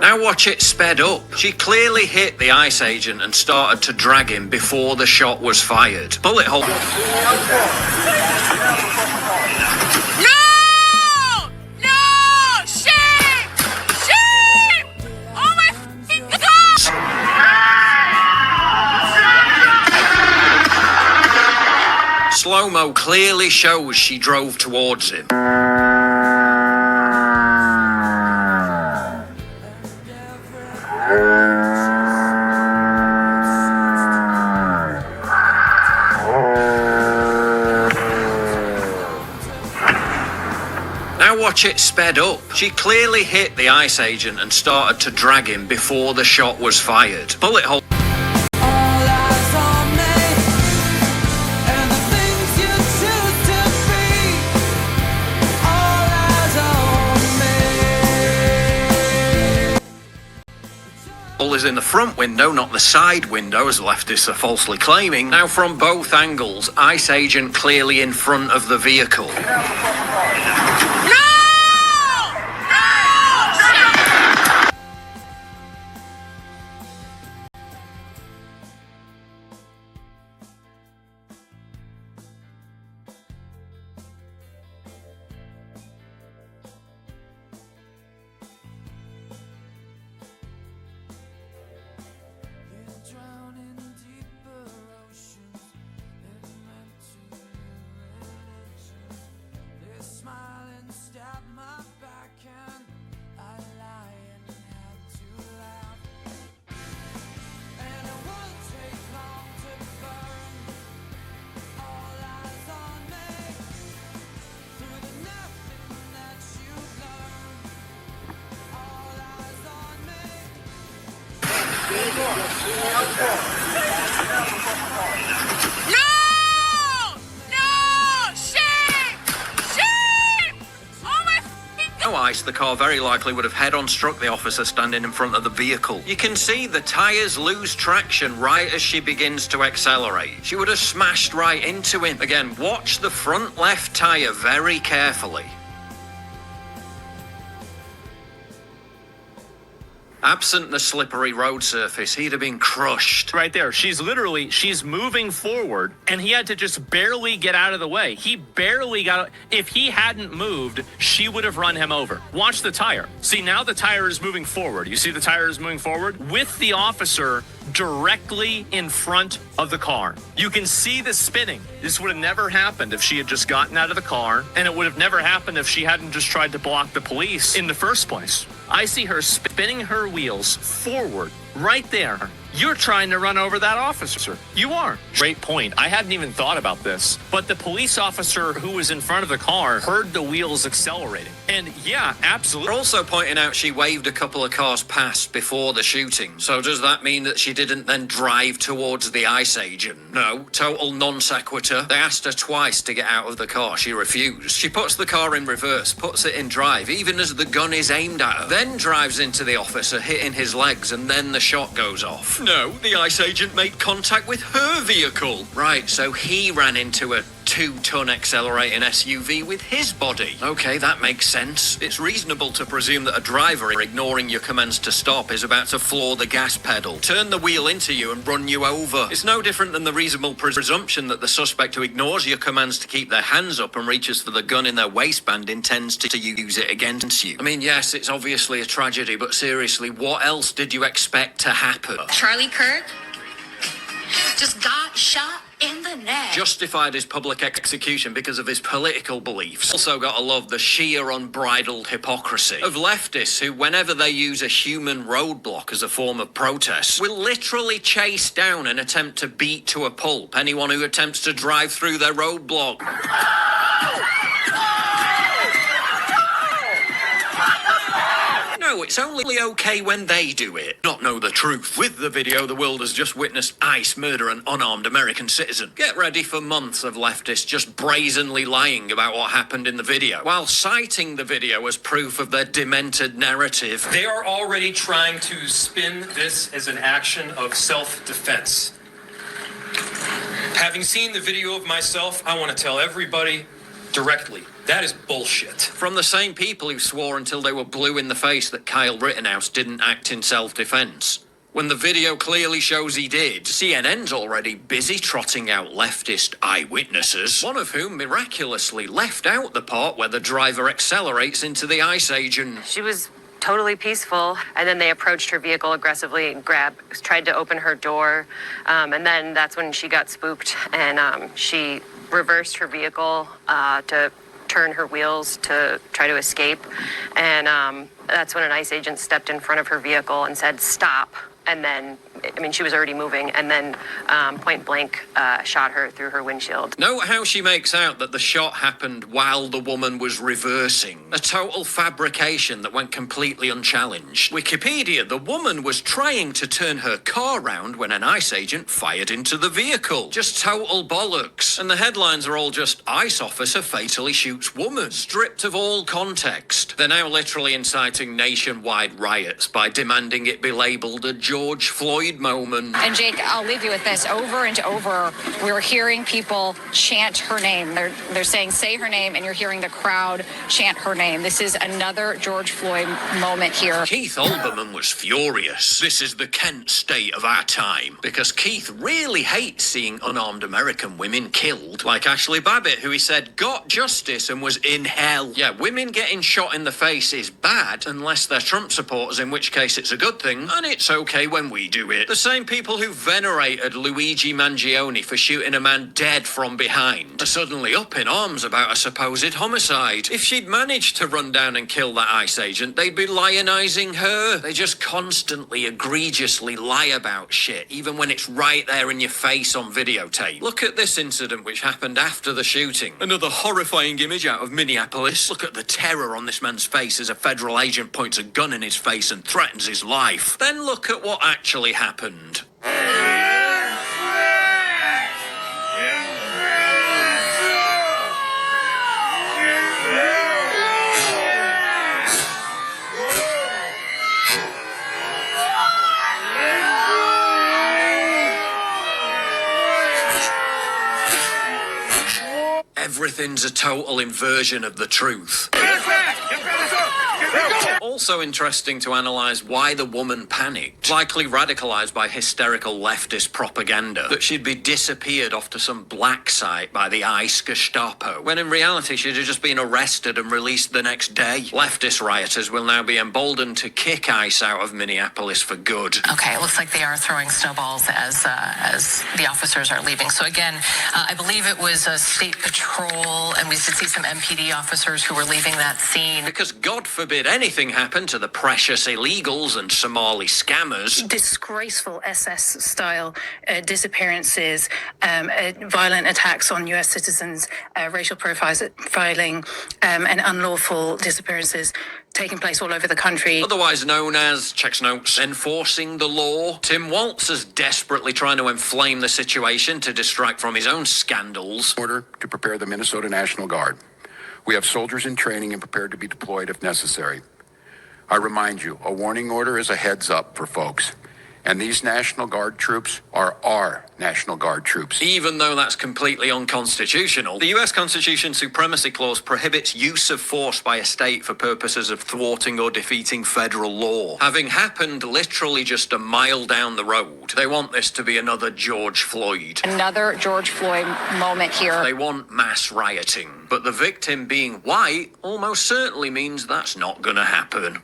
Now watch it sped up. She clearly hit the ICE agent and started to drag him before the shot was fired. Bullet hole. Slow-mo clearly shows she drove towards him. Now watch it sped up. She clearly hit the ICE agent and started to drag him before the shot was fired. Bullet hole. Is in the front window, not the side window, as leftists are falsely claiming. Now from both angles, ICE agent clearly in front of the vehicle. The car very likely would have head-on struck the officer standing in front of the vehicle. You can see the tyres lose traction right as she begins to accelerate. She would have smashed right into him. Again, watch the front left tyre very carefully. Absent the slippery road surface, he'd have been crushed. Right there. She's moving forward, and he had to just barely get out of the way. He barely got. If he hadn't moved, she would have run him over. Watch the tire. See, now the tire is moving forward. You see the tire is moving forward with the officer directly in front of the car. You can see the spinning. This would have never happened if she had just gotten out of the car, and it would have never happened if she hadn't just tried to block the police in the first place. I see her spinning her wheels forward right there. You're trying to run over that officer. You are. Great point. I hadn't even thought about this. But the police officer who was in front of the car heard the wheels accelerating. And yeah, absolutely. They're also pointing out she waved a couple of cars past before the shooting. So does that mean that she didn't then drive towards the ICE agent? No. Total non sequitur. They asked her twice to get out of the car. She refused. She puts the car in reverse, puts it in drive, even as the gun is aimed at her. Then drives into the officer, hitting his legs, and then the shot goes off. No, the ICE agent made contact with her vehicle. Right, so he ran into a 2-ton accelerating SUV with his body. Okay, that makes sense. It's reasonable to presume that a driver ignoring your commands to stop is about to floor the gas pedal, turn the wheel into you and run you over. It's no different than the reasonable presumption that the suspect who ignores your commands to keep their hands up and reaches for the gun in their waistband intends to use it against you. I mean, yes, it's obviously a tragedy, but seriously, what else did you expect to happen? Charlie Kirk just got shot in the neck. Justified his public execution because of his political beliefs. Also gotta love the sheer unbridled hypocrisy of leftists who, whenever they use a human roadblock as a form of protest, will literally chase down and attempt to beat to a pulp anyone who attempts to drive through their roadblock. No, it's only okay when they do it, not know the truth. With the video, the world has just witnessed ICE murder an unarmed American citizen. Get ready for months of leftists just brazenly lying about what happened in the video, while citing the video as proof of their demented narrative. They are already trying to spin this as an action of self-defense. Having seen the video of myself, I want to tell everybody directly. That is bullshit. From the same people who swore until they were blue in the face that Kyle Rittenhouse didn't act in self-defense. When the video clearly shows he did, CNN's already busy trotting out leftist eyewitnesses, one of whom miraculously left out the part where the driver accelerates into the ice agent. She was totally peaceful, and then they approached her vehicle aggressively and tried to open her door, and then that's when she got spooked, and she reversed her vehicle to turn her wheels to try to escape, and that's when an ICE agent stepped in front of her vehicle and said, "Stop." And then, I mean, she was already moving, and then point blank shot her through her windshield. Note how she makes out that the shot happened while the woman was reversing. A total fabrication that went completely unchallenged. Wikipedia, the woman was trying to turn her car round when an ICE agent fired into the vehicle. Just total bollocks. And the headlines are all just, ICE officer fatally shoots woman. Stripped of all context. They're now literally inciting nationwide riots by demanding it be labelled a George Floyd moment. And Jake, I'll leave you with this. Over and over, we're hearing people chant her name. They're saying, say her name, and you're hearing the crowd chant her name. This is another George Floyd moment here. Keith Olbermann was furious. This is the Kent state of our time. Because Keith really hates seeing unarmed American women killed. Like Ashley Babbitt, who he said got justice and was in hell. Yeah, women getting shot in the face is bad, unless they're Trump supporters, in which case it's a good thing, and it's okay when we do it. The same people who venerated Luigi Mangione for shooting a man dead from behind are suddenly up in arms about a supposed homicide. If she'd managed to run down and kill that ICE agent, they'd be lionising her. They just constantly, egregiously lie about shit, even when it's right there in your face on videotape. Look at this incident which happened after the shooting. Another horrifying image out of Minneapolis. Look at the terror on this man's face as a federal agent points a gun in his face and threatens his life. Then look at what actually happened. Everything's a total inversion of the truth. Also interesting to analyse why the woman panicked, likely radicalised by hysterical leftist propaganda, that she'd be disappeared off to some black site by the ICE Gestapo, when in reality she'd have just been arrested and released the next day. Leftist rioters will now be emboldened to kick ICE out of Minneapolis for good. Okay, it looks like they are throwing snowballs as the officers are leaving. So again, I believe it was a state patrol, and we did see some MPD officers who were leaving that scene. Because God forbid anything happen to the precious illegals and Somali scammers. Disgraceful SS-style disappearances, violent attacks on US citizens, racial profiling, and unlawful disappearances taking place all over the country. Otherwise known as, checks notes, enforcing the law. Tim Walz is desperately trying to inflame the situation to distract from his own scandals. Order to prepare the Minnesota National Guard. We have soldiers in training and prepared to be deployed if necessary. I remind you, a warning order is a heads up for folks. And these National Guard troops are our National Guard troops. Even though that's completely unconstitutional, the US Constitution Supremacy Clause prohibits use of force by a state for purposes of thwarting or defeating federal law. Having happened literally just a mile down the road, they want this to be another George Floyd. Another George Floyd moment here. They want mass rioting, but the victim being white almost certainly means that's not gonna happen.